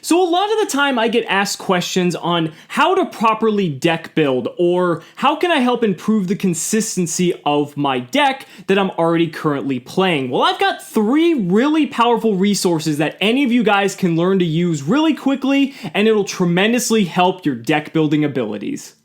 So a lot of the time I get asked questions on how to properly deck build, or how can I help improve the consistency of my deck that I'm already currently playing. Well, I've got 3 really powerful resources that any of you guys can learn to use really quickly, and it'll tremendously help your deck building abilities.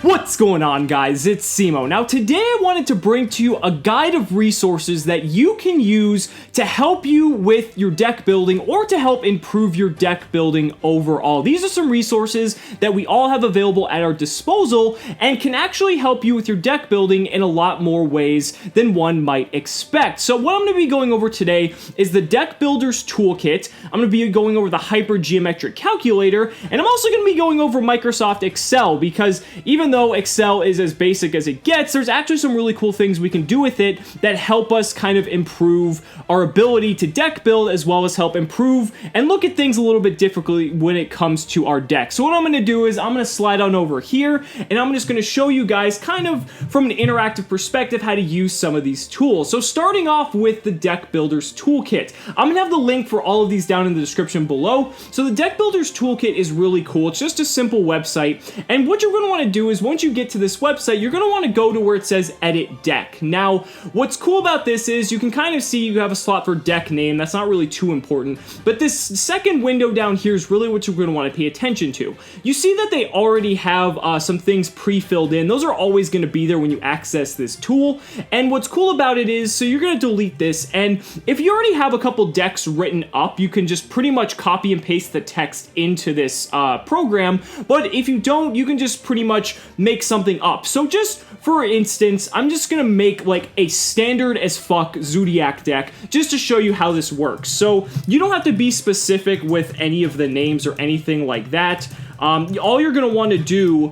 What's going on, guys? It's Cimo. Now today I wanted to bring to you a guide of resources that you can use to help you with your deck building or to help improve your deck building overall. These are some resources that we all have available at our disposal and can actually help you with your deck building in a lot more ways than one might expect. So what I'm going to be going over today is the Deckbuilder's Toolkit. I'm going to be going over the Hypergeometric Calculator, and I'm also going to be going over Microsoft Excel, because even though Excel is as basic as it gets, there's actually some really cool things we can do with it that help us kind of improve our ability to deck build, as well as help improve and look at things a little bit differently when it comes to our deck. So what I'm going to do is I'm going to slide on over here, and I'm just going to show you guys kind of from an interactive perspective how to use some of these tools. So starting off with the Deckbuilder's Toolkit. I'm going to have the link for all of these down in the description below. So the Deckbuilder's Toolkit is really cool. It's just a simple website, and what you're going to want to do is once you get to this website, you're going to want to go to where it says Edit Deck. Now, what's cool about this is you can kind of see you have a slot for deck name. That's not really too important, but this second window down here is really what you're going to want to pay attention to. You see that they already have some things pre-filled in. Those are always going to be there when you access this tool, and what's cool about it is, so you're going to delete this, and if you already have a couple decks written up, you can just pretty much copy and paste the text into this program, but if you don't, you can just pretty much make something up. So just for instance, I'm just gonna make like a standard as fuck Zodiac deck just to show you how this works. So you don't have to be specific with any of the names or anything like that. All you're gonna want to do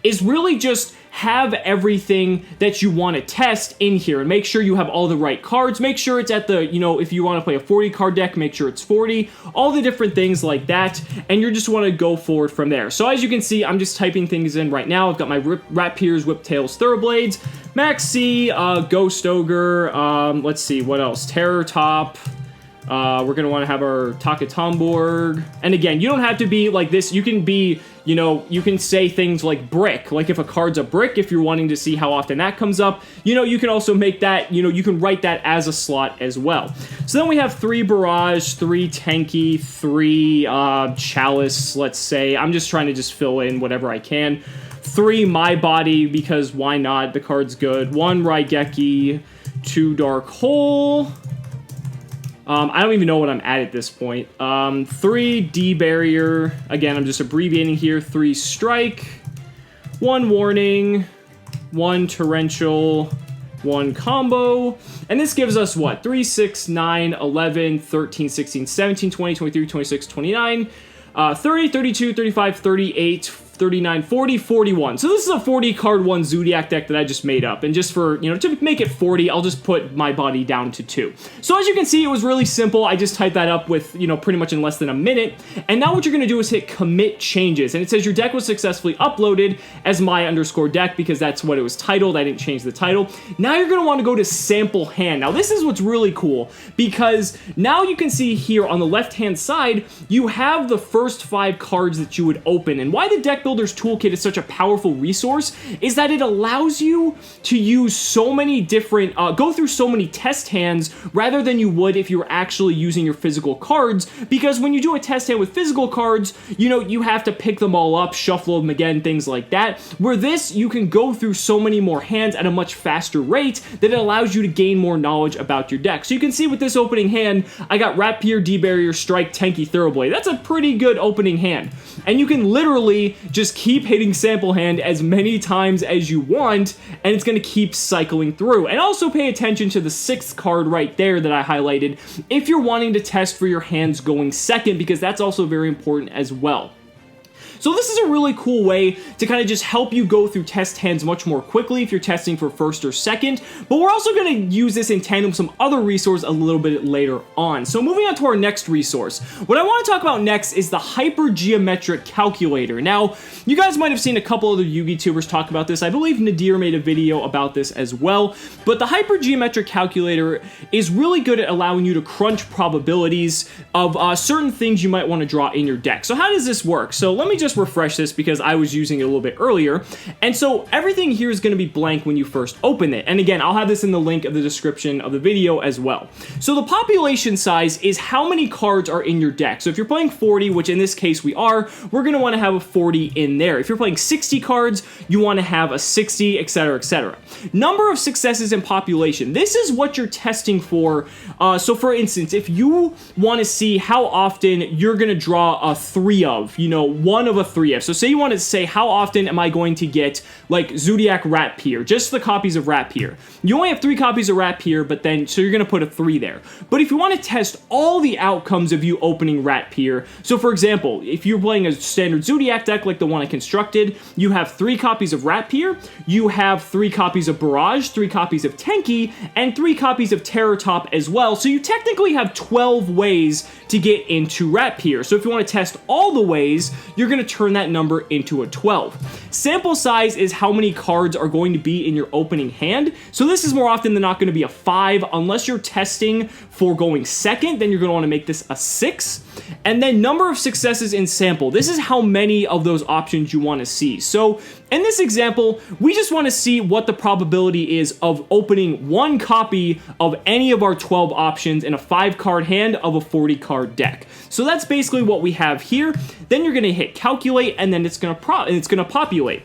is really just have everything that you want to test in here and make sure you have all the right cards. Make sure it's at the, if you want to play a 40 card deck, make sure it's 40, all the different things like that, and you just want to go forward from there. So as you can see, I'm just typing things in right now. I've got my Rapiers, Whiptails, Thoroughblades, Maxi, Ghost Ogre, let's see, what else? Terror Top. We're going to want to have our Takatomborg. And again, you don't have to be like this. You can be, you can say things like brick. Like if a card's a brick, if you're wanting to see how often that comes up, you can also make that, you can write that as a slot as well. So then we have 3 Barrage, 3 Tenki, 3 Chalice, let's say. I'm just trying to just fill in whatever I can. 3 My Body, because why not? The card's good. 1 Raigeki, 2 Dark Hole. I don't even know what I'm at this point. 3 D-Barrier. Again, I'm just abbreviating here. 3 Strike. 1 Warning. 1 Torrential. 1 Combo. And this gives us what? 3, 6, 9, 11, 13, 16, 17, 20, 23, 26, 29, 30, 32, 35, 38, 39, 40, 41. So this is a 40 card 1 Zodiac deck that I just made up. And just for, to make it 40, I'll just put My Body down to 2. So as you can see, it was really simple. I just typed that up with, pretty much in less than a minute. And now what you're going to do is hit Commit Changes. And it says your deck was successfully uploaded as my_deck, because that's what it was titled. I didn't change the title. Now you're going to want to go to Sample Hand. Now this is what's really cool, because now you can see here on the left-hand side, you have the first 5 cards that you would open. And why the Deckbuilder's Toolkit is such a powerful resource is that it allows you to use so many different, go through so many test hands rather than you would if you were actually using your physical cards, because when you do a test hand with physical cards, you have to pick them all up, shuffle them again, things like that. Where this, you can go through so many more hands at a much faster rate that it allows you to gain more knowledge about your deck. So you can see with this opening hand, I got Rapier, D-Barrier, Strike, Tenki, Thoroughblade. That's a pretty good opening hand. And you can literally just keep hitting Sample Hand as many times as you want, and it's going to keep cycling through. And also pay attention to the 6th card right there that I highlighted if you're wanting to test for your hands going second, because that's also very important as well. So this is a really cool way to kind of just help you go through test hands much more quickly if you're testing for first or second, but we're also going to use this in tandem with some other resource a little bit later on. So moving on to our next resource, what I want to talk about next is the Hypergeometric Calculator. Now, you guys might have seen a couple other YouTubers talk about this. I believe Nadir made a video about this as well, but the Hypergeometric Calculator is really good at allowing you to crunch probabilities of certain things you might want to draw in your deck. So how does this work? So let me just refresh this because I was using it a little bit earlier. And so everything here is going to be blank when you first open it. And again, I'll have this in the link of the description of the video as well. So the population size is how many cards are in your deck. So if you're playing 40, which in this case we are, we're going to want to have a 40 in there. If you're playing 60 cards, you want to have a 60, etc., etc. Number of successes in population. This is what you're testing for. So for instance, if you want to see how often you're going to draw a 3 of, you know, one of a 3 of. So say you want to say how often am I going to get like Zodiac Rapier, just the copies of Rapier. You only have 3 copies of Rapier, but then, so you're going to put a 3 there. But if you want to test all the outcomes of you opening Rapier, so for example, if you're playing a standard Zodiac deck like the one I constructed, you have 3 copies of Rapier, you have 3 copies of Barrage, 3 copies of Tenki, and 3 copies of Terror Top as well. So you technically have 12 ways to get into Rapier. So if you want to test all the ways, you're going to turn that number into a 12. Sample size is how many cards are going to be in your opening hand. So this is more often than not going to be a 5, unless you're testing for going second, then you're going to want to make this a 6. And then number of successes in sample. This is how many of those options you want to see. So in this example, we just want to see what the probability is of opening 1 copy of any of our 12 options in a 5-card hand of a 40-card deck. So that's basically what we have here. Then you're going to hit calculate, and then it's going to populate.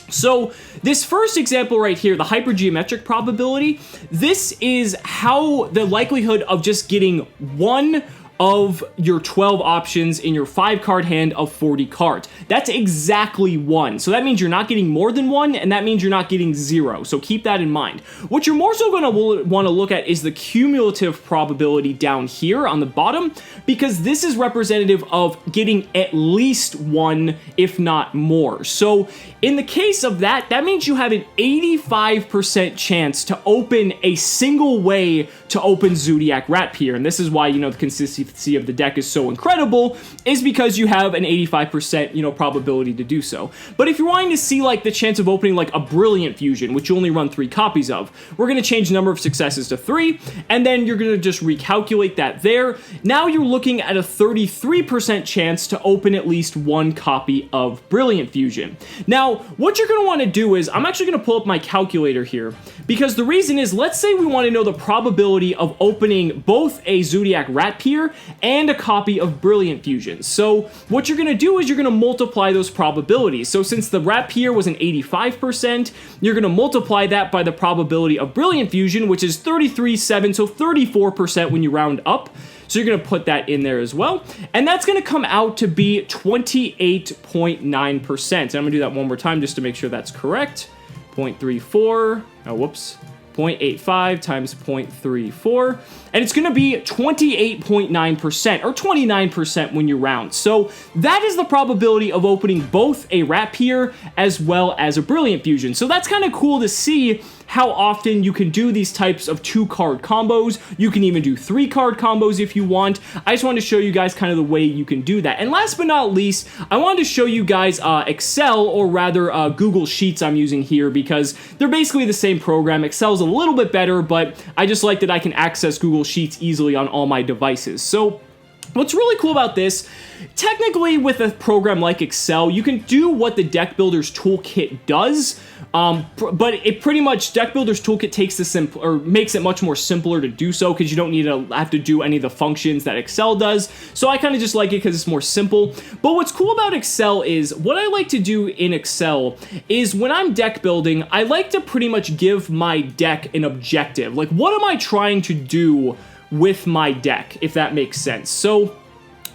So this first example right here, the hypergeometric probability, this is how the likelihood of just getting 1 of your 12 options in your 5-card hand of 40 cards. That's exactly 1. So that means you're not getting more than 1, and that means you're not getting 0. So keep that in mind. What you're more so going to want to look at is the cumulative probability down here on the bottom, because this is representative of getting at least 1, if not more. So in the case of that, that means you have an 85% chance to open a single way to open Zodiac Rapier. And this is why, you know, the consistency of the deck is so incredible, is because you have an 85%, you know, probability to do so. But if you're wanting to see like the chance of opening like a Brilliant Fusion, which you only run 3 copies of, we're going to change the number of successes to 3, and then you're going to just recalculate that there. Now you're looking at a 33% chance to open at least 1 copy of Brilliant Fusion. Now, what you're going to want to do is, I'm actually going to pull up my calculator here, because the reason is, let's say we want to know the probability of opening both a Zodiac Rapier and a copy of Brilliant Fusion. So what you're going to do is you're going to multiply those probabilities. So since the Rapier was an 85%, you're going to multiply that by the probability of Brilliant Fusion, which is 33.7, so 34% when you round up. So you're going to put that in there as well. And that's going to come out to be 28.9%. And I'm going to do that one more time just to make sure that's correct. 0.34, oh, whoops. 0.85 times 0.34, and it's going to be 28.9%, or 29% when you round. So that is the probability of opening both a Rapier as well as a Brilliant Fusion. So that's kind of cool to see how often you can do these types of 2-card combos. You can even do 3-card combos if you want. I just wanted to show you guys kind of the way you can do that. And last but not least, I wanted to show you guys Excel, or rather Google Sheets I'm using here, because they're basically the same program. Excel's a little bit better, but I just like that I can access Google Sheets easily on all my devices. So what's really cool about this, technically with a program like Excel, you can do what the Deckbuilder's Toolkit does, but it pretty much, Deckbuilder's Toolkit takes the makes it much more simpler to do so, because you don't need to have to do any of the functions that Excel does. So I kind of just like it because it's more simple. But what's cool about Excel is, what I like to do in Excel is, when I'm deck building, I like to pretty much give my deck an objective. Like, what am I trying to do with my deck, if that makes sense? So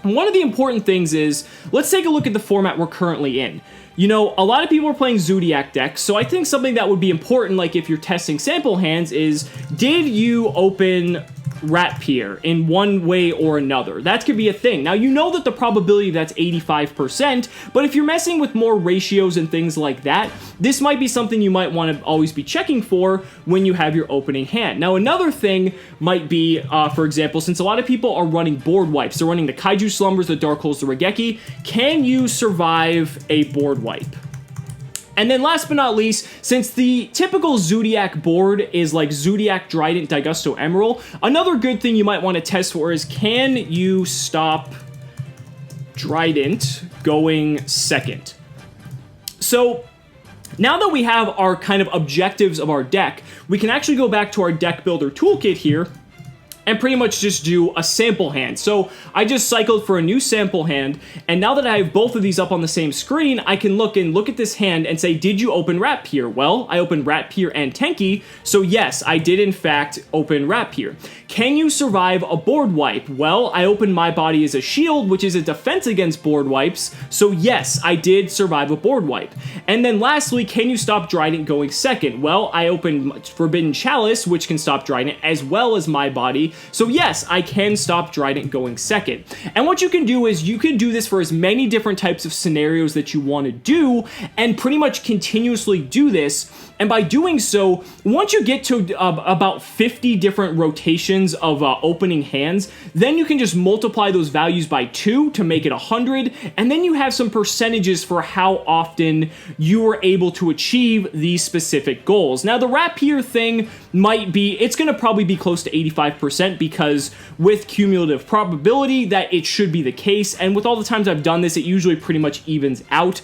one of the important things is, let's take a look at the format we're currently in. You know, a lot of people are playing Zodiac decks, so I think something that would be important, like if you're testing sample hands, is, did you open rat pier in one way or another. That could be a thing. Now, you know that the probability that's 85%, but if you're messing with more ratios and things like that, this might be something you might want to always be checking for when you have your opening hand. Now, another thing might be, for example, since a lot of people are running board wipes, they're running the Kaiju Slumbers, the Dark Holes, the Regeki, can you survive a board wipe? And then last but not least, since the typical Zodiac board is like Zodiac, Trident, Daigusto, Emerald, another good thing you might want to test for is, can you stop Trident going second? So now that we have our kind of objectives of our deck, we can actually go back to our Deck Builder toolkit here and pretty much just do a sample hand. So I just cycled for a new sample hand, and now that I have both of these up on the same screen, I can look at this hand and say, did you open Rat Pier? Well, I opened Rat Pier and Tenki, so yes, I did in fact open Rat Pier. Can you survive a board wipe? Well, I opened My Body as a Shield, which is a defense against board wipes, so yes, I did survive a board wipe. And then lastly, can you stop Trident going second? Well, I opened Forbidden Chalice, which can stop Trident, as well as My Body, so yes, I can stop Trident going second. And what you can do is you can do this for as many different types of scenarios that you want to do, and pretty much continuously do this. And by doing so, once you get to about 50 different rotations of opening hands, then you can just multiply those values by 2 to make it 100, and then you have some percentages for how often you are able to achieve these specific goals. Now, the Rat Pier thing might be, it's going to probably be close to 85%, because with cumulative probability that it should be the case, and with all the times I've done this, it usually pretty much evens out.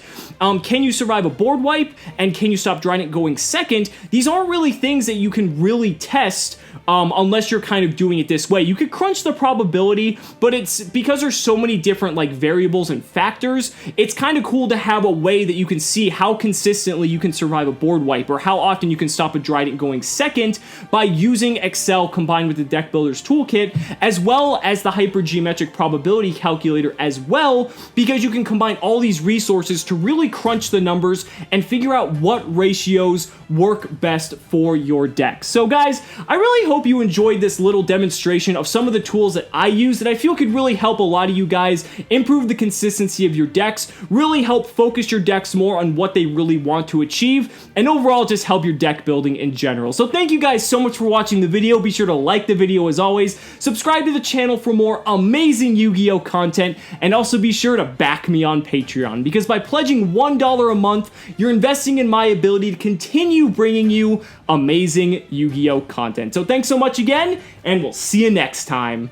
Can you survive a board wipe, and can you stop Trident going second? These aren't really things that you can really test unless you're kind of doing it this way. You could crunch the probability, but it's because there's so many different like variables and factors, it's kind of cool to have a way that you can see how consistently you can survive a board wipe, or how often you can stop a Trident going second by using Excel combined with the Deck Builder's toolkit, as well as the Hypergeometric Probability Calculator as well, because you can combine all these resources to really crunch the numbers and figure out what ratios work best for your deck. So guys, I really hope you enjoyed this little demonstration of some of the tools that I use that I feel could really help a lot of you guys improve the consistency of your decks, really help focus your decks more on what they really want to achieve, and overall just help your deck building in general. So thank you guys so much for watching the video. Be sure to like the video as always, subscribe to the channel for more amazing Yu-Gi-Oh content, and also be sure to back me on Patreon, because by pledging $1 a month, you're investing in my ability to continue bringing you amazing Yu-Gi-Oh content. So thanks so much again, and we'll see you next time.